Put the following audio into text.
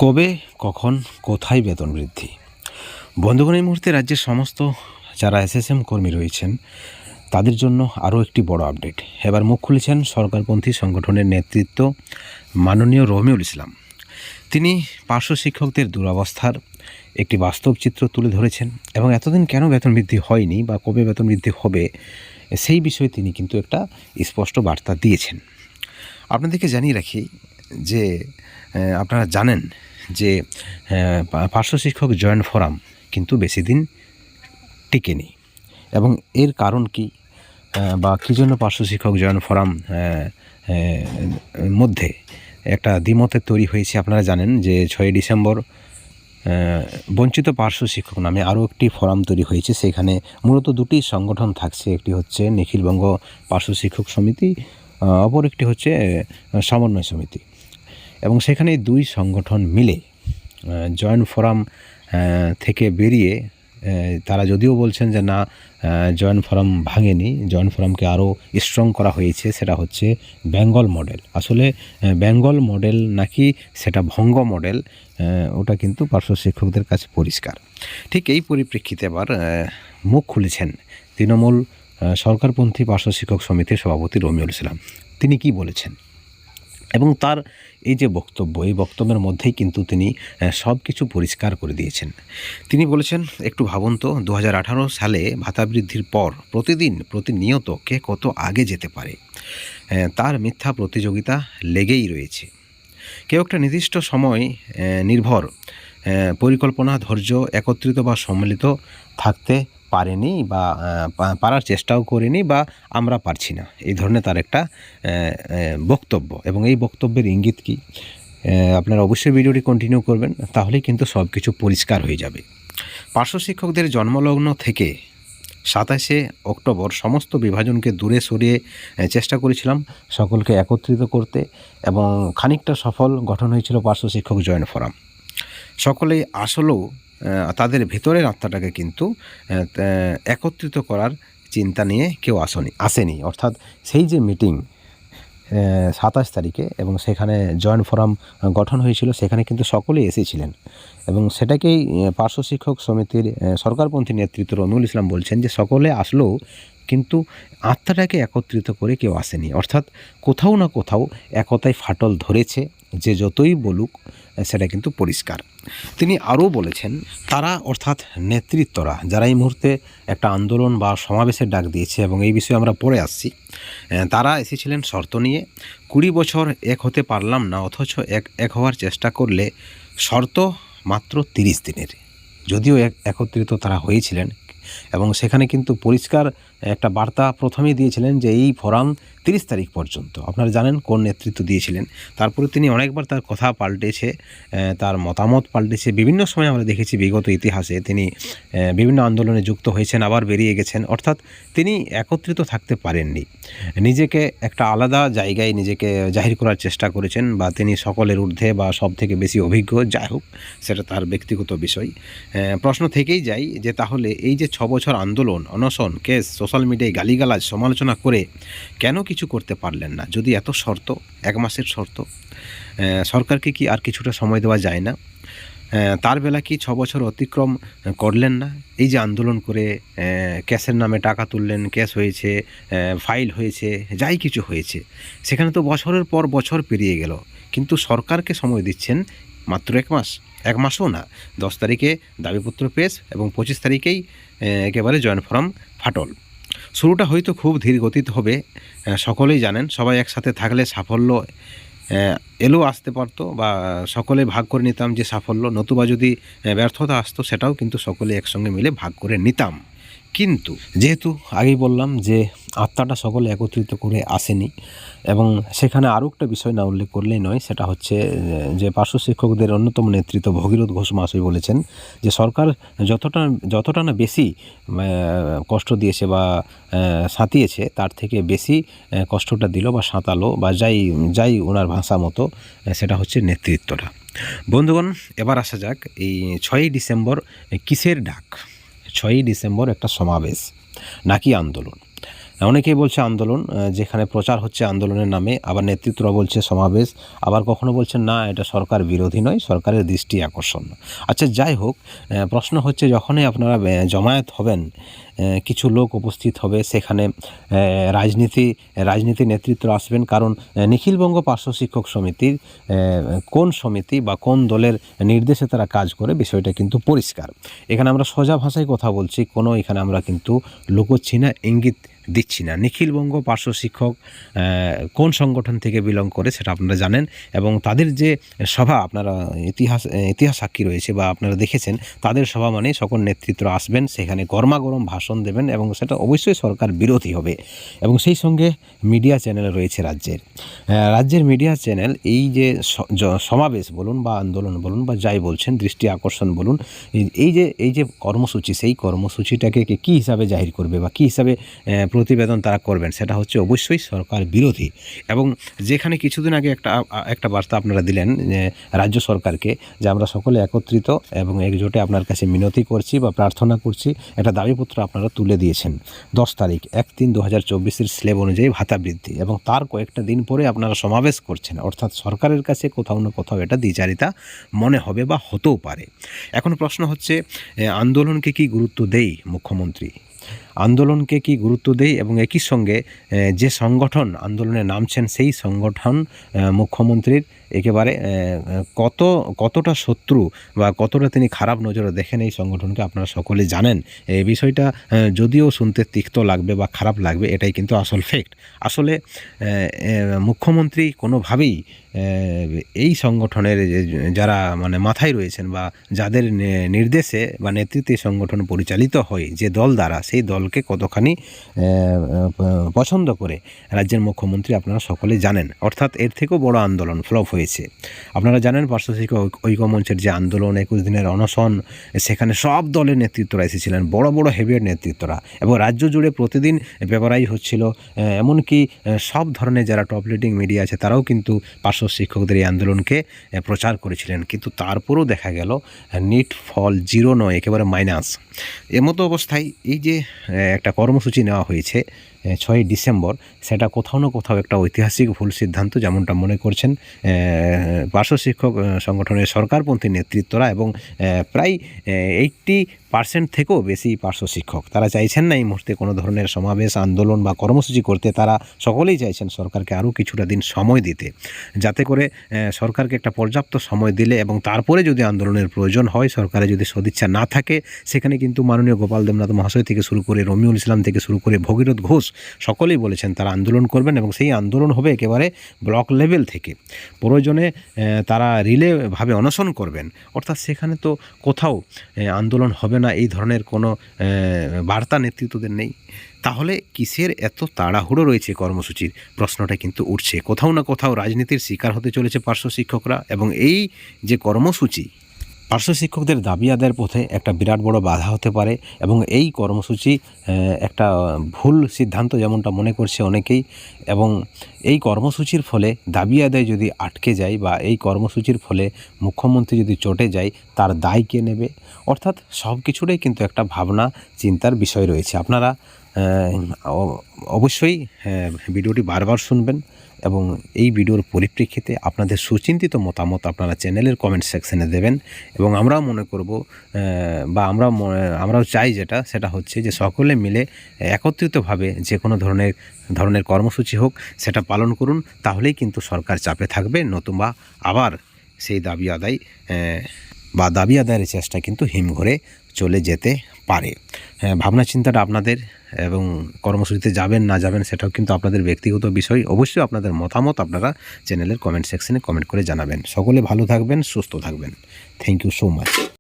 কবে, কখন, কোথায় বেতন বৃদ্ধি? বন্ধুগণ, এই মুহূর্তে রাজ্যের সমস্ত যারা এসএসএম কর্মী রয়েছেন তাদের জন্য আরও একটি বড় আপডেট। এবার মুখ খুলেছেন সরকারপন্থী সংগঠনের নেতৃত্ব মাননীয় রমিউল ইসলাম। তিনি পার্শ্ব শিক্ষকদের দুরবস্থার একটি বাস্তব চিত্র তুলে ধরেছেন এবং এতদিন কেন বেতন বৃদ্ধি হয়নি বা কবে বেতন বৃদ্ধি হবে সেই বিষয়ে তিনি কিন্তু একটা স্পষ্ট বার্তা দিয়েছেন। আপনাদেরকে জানিয়ে রাখি যে আপনারা জানেন যে পার্শ্ব শিক্ষক জয়েন্ট ফোরাম কিন্তু বেশি দিন টিকেনি এবং এর কারণ কি বা কী জন্য পার্শ্ব শিক্ষক জয়েন্ট ফোরাম মধ্যে একটা দ্বিমতের তৈরি হয়েছে। আপনারা জানেন যে 6ই ডিসেম্বর বঞ্চিত পার্শ্ব শিক্ষক নামে আরও একটি ফোরাম তৈরি হয়েছে। সেখানে মূলত দুটি সংগঠন থাকছে, একটি হচ্ছে নিখিলবঙ্গ পার্শ্ব শিক্ষক সমিতি, অপর একটি হচ্ছে সমন্বয় সমিতি। এবং সেখানে দুই সংগঠন মিলে জয়েন্ট ফোরাম থেকে বেরিয়ে তারা যদিও বলছেন যে না, জয়েন্ট ফোরাম ভাঙেনি, জয়েন্ট ফোরামকে আরও স্ট্রং করা হয়েছে, সেটা হচ্ছে বেঙ্গল মডেল। আসলে বেঙ্গল মডেল নাকি সেটা ভঙ্গ মডেল, ওটা কিন্তু পার্শ্ব শিক্ষকদের কাছে পরিষ্কার। ঠিক এই পরিপ্রেক্ষিতে এবার মুখ খুলেছেন তৃণমূল সরকারপন্থী পার্শ্ব শিক্ষক সমিতির সভাপতি রমিউল ইসলাম। তিনি কি বলেছেন এবং তার এই যে বক্তব্য, এই বক্তব্যের মধ্যেই কিন্তু তিনি সব কিছু পরিষ্কার করে দিয়েছেন। তিনি বলেছেন, একটু ভাবুন তো, 2018 সালে ভাতা বৃদ্ধির পর প্রতিনিয়ত কে কত আগে যেতে পারে, তার মিথ্যা প্রতিযোগিতা লেগেই রয়েছে। কেউ একটা নির্দিষ্ট সময় নির্ভর পরিকল্পনা, ধৈর্য, একত্রিত বা সম্মিলিত থাকতে পারেনি বা পারার চেষ্টাও করেনি বা আমরা পারছি না, এই ধরনের তার একটা বক্তব্য। এবং এই বক্তব্যের ইঙ্গিত কি, আপনারা অবশ্যই ভিডিওটি কন্টিনিউ করবেন, তাহলেই কিন্তু সব কিছু পরিষ্কার হয়ে যাবে। পার্শ্ব শিক্ষকদের জন্মলগ্ন থেকে 27শে অক্টোবর সমস্ত বিভাজনকে দূরে সরিয়ে চেষ্টা করেছিলাম সকলকে একত্রিত করতে এবং খানিকটা সফল গঠন হয়েছিল পার্শ্ব শিক্ষক জয়েন্ট ফোরাম। সকলেই আসলেও তাদের ভেতরের আত্মাটাকে কিন্তু একত্রিত করার চিন্তা নিয়ে কেউ আসেনি। অর্থাৎ সেই যে মিটিং 27 তারিখে এবং সেখানে জয়েন্ট ফোরাম গঠন হয়েছিল, সেখানে কিন্তু সকলেই এসেছিলেন এবং সেটাকেই পার্শ্ব শিক্ষক সমিতির সরকারপন্থী নেতৃত্ব রমিউল ইসলাম বলছেন যে সকলে আসলেও কিন্তু আত্মাটাকে একত্রিত করে কেউ আসেনি। অর্থাৎ কোথাও না কোথাও একতায় ফাটল ধরেছে, যে যতই বলুক সেটা কিন্তু পরিষ্কার। তিনি আরও বলেছেন, তারা অর্থাৎ নেতৃত্বরা যারা এই মুহূর্তে একটা আন্দোলন বা সমাবেশের ডাক দিয়েছে এবং এই বিষয়ে আমরা পড়ে আসছি, তারা এসেছিলেন শর্ত নিয়ে। 20 বছর এক হতে পারলাম না, অথচ এক হওয়ার চেষ্টা করলে শর্ত মাত্র 30 দিনের। যদিও একত্রিত তারা হয়েছিলেন এবং সেখানে কিন্তু পরিষ্কার একটা বার্তা প্রথমেই দিয়েছিলেন যে এই ফোরাম 30 তারিখ পর্যন্ত। আপনারা জানেন কোন নেতৃত্ব দিয়েছিলেন। তারপরে তিনি অনেকবার তার কথা পাল্টেছে, তার মতামত পাল্টেছে। বিভিন্ন সময় আমরা দেখেছি বিগত ইতিহাসে তিনি বিভিন্ন আন্দোলনে যুক্ত হয়েছেন, আবার বেরিয়ে গেছেন। অর্থাৎ তিনি একত্রিত থাকতে পারেননি, নিজেকে একটা আলাদা জায়গায় নিজেকে জাহির করার চেষ্টা করেছেন, বা তিনি সকলের ঊর্ধ্বে বা সব থেকে বেশি অভিজ্ঞ, যাই হোক সেটা তার ব্যক্তিগত বিষয়। প্রশ্ন থেকেই যাই যে তাহলে এই যে 6 বছর আন্দোলন, অনশন, কেস, সোশ্যাল মিডিয়ায় গালিগালাজ, সমালোচনা করে কেন কিছু করতে পারলেন না? যদি এত শর্ত, 1 মাসের শর্ত, সরকারকে কি আর কিছুটা সময় দেওয়া যায় না? তার বেলা কি 6 বছর অতিক্রম করলেন না? এই যে আন্দোলন করে ক্যাশের নামে টাকা তুললেন, ক্যাশ হয়েছে, ফাইল হয়েছে, যাই কিছু হয়েছে, সেখানে তো বছরের পর বছর পেরিয়ে গেল, কিন্তু সরকারকে সময় দিচ্ছেন মাত্র 1 মাস, 1 মাসও না। 10 তারিখে দাবিপত্র পেশ এবং 25 তারিখেই একেবারে জয়েন্ট ফোরাম ফাটল। শুরুটা হয়তো খুব ধীর গতিতে হবে, সকলেই জানেন। সবাই একসাথে থাকলে সাফল্য এলেও আসতে পারতো বা সকলে ভাগ করে নিতাম যে সাফল্য, নতুবা যদি ব্যর্থতা আসতো সেটাও কিন্তু সকলে একসঙ্গে মিলে ভাগ করে নিতাম। কিন্তু যেহেতু আগেই বললাম যে আত্মাটা সকলে একত্রিত করে আসেনি, এবং সেখানে আরও একটা বিষয় না উল্লেখ করলেই নয়, সেটা হচ্ছে যে পার্শ্ব শিক্ষকদের অন্যতম নেতৃত্ব ভগীরথ ঘোষ মহাশয় বলেছেন যে সরকার যতটা না বেশি কষ্ট দিয়েছে বা সাঁতিয়েছে, তার থেকে বেশি কষ্টটা দিল বা সাঁতালো বা যাই ওনার ভাষা মতো, সেটা হচ্ছে নেতৃত্বটা। বন্ধুগণ, এবার আসা যাক এই 6ই ডিসেম্বর কিসের ডাক। 6ই ডিসেম্বর একটা সমাবেশ নাকি আন্দোলন? অনেকেই বলছে আন্দোলন, যেখানে প্রচার হচ্ছে আন্দোলনের নামে, আবার নেতৃত্বরা বলছে সমাবেশ, আবার কখনো বলছেন না এটা সরকার বিরোধী নয়, সরকারের দৃষ্টি আকর্ষণ। আচ্ছা যাই হোক, প্রশ্ন হচ্ছে যখনই আপনারা জমায়েত হবেন, কিছু লোক উপস্থিত হবে সেখানে, রাজনীতি নেতৃত্ব আসবেন, কারণ নিখিলবঙ্গ পার্শ্ব শিক্ষক সমিতির কোন সমিতি বা কোন দলের নির্দেশে তারা কাজ করে বিষয়টা কিন্তু পরিষ্কার। এখানে আমরা সোজা ভাষায় কথা বলছি, কোনো এখানে আমরা কিন্তু লুকোচ্ছি না, ইঙ্গিত দিচ্ছি না। নিখিলবঙ্গ পার্শ্ব শিক্ষক কোন সংগঠন থেকে বিলং করে সেটা আপনারা জানেন, এবং তাদের যে সভা আপনারা ইতিহাস সাক্ষী রয়েছে বা আপনারা দেখেছেন, তাদের সভা মানে সকল নেতৃত্ব আসবেন, সেখানে গরমাগরম ভাষণ দেবেন, এবং সেটা অবশ্যই সরকার বিরোধী হবে। এবং সেই সঙ্গে মিডিয়া চ্যানেল রয়েছে রাজ্যের মিডিয়া চ্যানেল এই যে সমাবেশ বলুন বা আন্দোলন বলুন বা যাই বলছেন, দৃষ্টি আকর্ষণ বলুন, এই যে কর্মসূচি, সেই কর্মসূচিটাকে কী হিসাবে জাহির করবে বা কী হিসাবে প্রতিবেদন তারা করবেন, সেটা হচ্ছে অবশ্যই সরকার বিরোধী। এবং যেখানে কিছুদিন আগে একটা বার্তা আপনারা দিলেন রাজ্য সরকারকে, যে আমরা সকলে একত্রিত এবং একজোটে আপনার কাছে মিনতি করছি বা প্রার্থনা করছি, একটা দাবিপত্র আপনারা তুলে দিয়েছেন 10 তারিখ 1/3/2024 স্ল্যাব অনুযায়ী ভাতা বৃদ্ধি, এবং তার কয়েকটা দিন পরে আপনারা সমাবেশ করছেন, অর্থাৎ সরকারের কাছে কোথাও না কোথাও এটা দ্বিচারিতা মনে হবে বা হতেও পারে। এখন প্রশ্ন হচ্ছে, আন্দোলনকে কি গুরুত্ব দেয় মুখ্যমন্ত্রী? আন্দোলনকে কি গুরুত্ব দেয়, এবং একই সঙ্গে যে সংগঠন আন্দোলনে নামছেন সেই সংগঠন মুখ্যমন্ত্রীর একেবারে কতটা শত্রু বা কতটা তিনি খারাপ নজরে দেখেন এই সংগঠনকে, আপনারা সকলে জানেন। এই বিষয়টা যদিও শুনতে তিক্ত লাগবে বা খারাপ লাগবে, এটাই কিন্তু আসল ফ্যাক্ট। আসলে মুখ্যমন্ত্রী কোনোভাবেই এই সংগঠনের যারা মানে মাথায় রয়েছেন বা যাদের নির্দেশে বা নেতৃত্বে সংগঠন পরিচালিত হয় যে দল দ্বারা, সেই দলকে কতখানি পছন্দ করে রাজ্যের মুখ্যমন্ত্রী আপনারা সকলে জানেন। অর্থাৎ এর থেকেও বড় আন্দোলন ফ্লপ হয়েছে। আপনারা জানেন পার্শ্ব শিক্ষক ঐক্যমঞ্চের যে আন্দোলন, 21 দিনের অনশন, সেখানে সব দলের নেতৃত্বরা এসেছিলেন, বড় বড় হেভিয়ার নেতৃত্বরা, এবং রাজ্য জুড়ে প্রতিদিন পেপারাইজ হচ্ছিল। এমনকি সব ধরনের যারা টপ লিডিং মিডিয়া আছে তারাও কিন্তু পার্শ্ব শিক্ষকদের এই আন্দোলনকে প্রচার করেছিলেন, কিন্তু তারপরেও দেখা গেল নিট ফল 0 নয়, একেবারে মাইনাস। এমতো অবস্থায় এই যে একটা কর্মসূচি নেওয়া হয়েছে 6 ডিসেম্বর, সেটা কোথাও না কোথাও একটা ঐতিহাসিক ভুল সিদ্ধান্ত, যেমনটা মনে করছেন পার্শ্ব শিক্ষক সংগঠনের সরকারপন্থী নেতৃত্বরা, এবং প্রায় 80% থেকেও বেশি পার্শ্ব শিক্ষক। তারা চাইছেন না এই মুহূর্তে কোনো ধরনের সমাবেশ, আন্দোলন বা কর্মসূচি করতে। তারা সকলেই চাইছেন সরকারকে আরও কিছুটা দিন সময় দিতে, যাতে করে সরকারকে একটা পর্যাপ্ত সময় দিলে এবং তারপরে যদি আন্দোলনের প্রয়োজন হয়, সরকারের যদি সদিচ্ছা না থাকে, সেখানে কিন্তু মাননীয় গোপাল দেবনাথ মহাশয় থেকে শুরু করে রমিউল ইসলাম থেকে শুরু করে ভগীরথ ঘোষ সকলেই বলেছেন তারা আন্দোলন করবেন, এবং সেই আন্দোলন হবে একেবারে ব্লক লেভেল থেকে। প্রয়োজনে তারা রিলেভাবে অনশন করবেন। অর্থাৎ সেখানে তো কোথাও আন্দোলন হবে না, এই ধরনের কোনো বার্তা নেতৃত্বদের নেই। তাহলে কিসের এত তাড়াহুড়ো রয়েছে কর্মসূচির, প্রশ্নটা কিন্তু উঠছে। কোথাও না কোথাও রাজনীতির শিকার হতে চলেছে পার্শ্ব শিক্ষকরা, এবং এই যে কর্মসূচি পার্শ্ব শিক্ষকদের দাবি আদায়ের পথে একটা বিরাট বড় বাধা হতে পারে, এবং এই কর্মসূচি একটা ভুল সিদ্ধান্ত যেমনটা মনে করছে অনেকেই। এবং এই কর্মসূচির ফলে দাবি আদায় যদি আটকে যায় বা এই কর্মসূচির ফলে মুখ্যমন্ত্রী যদি চটে যায়, তার দায় কে নেবে? অর্থাৎ সব কিছুটাই কিন্তু একটা ভাবনা চিন্তার বিষয় রয়েছে। আপনারা অবশ্যই ভিডিওটি বারবার শুনবেন, এবং এই ভিডিওর পরিপ্রেক্ষিতে আপনাদের সুচিন্তিত মতামত আপনারা চ্যানেলের কমেন্ট সেকশনে দেবেন। এবং আমরাও মনে করব বা আমরাও চাই সেটা হচ্ছে যে সকলে মিলে একত্রিতভাবে যে কোনো ধরনের কর্মসূচি হোক সেটা পালন করুন, তাহলেই কিন্তু সরকার চাপে থাকবে, নতুবা আবার সেই দাবি আদায়ের চেষ্টা কিন্তু হিমঘরে চলে যেতে পারে। ভাবনা চিন্তাটা আপনাদের, এবং কর্মসূচিতে যাবেন না যাবেন সেটাও কিন্তু আপনাদের ব্যক্তিগত বিষয়। অবশ্যই আপনাদের মতামত আপনারা চ্যানেলের কমেন্ট সেকশনে কমেন্ট করে জানাবেন। সকলে ভালো থাকবেন, সুস্থ থাকবেন। Thank you so much.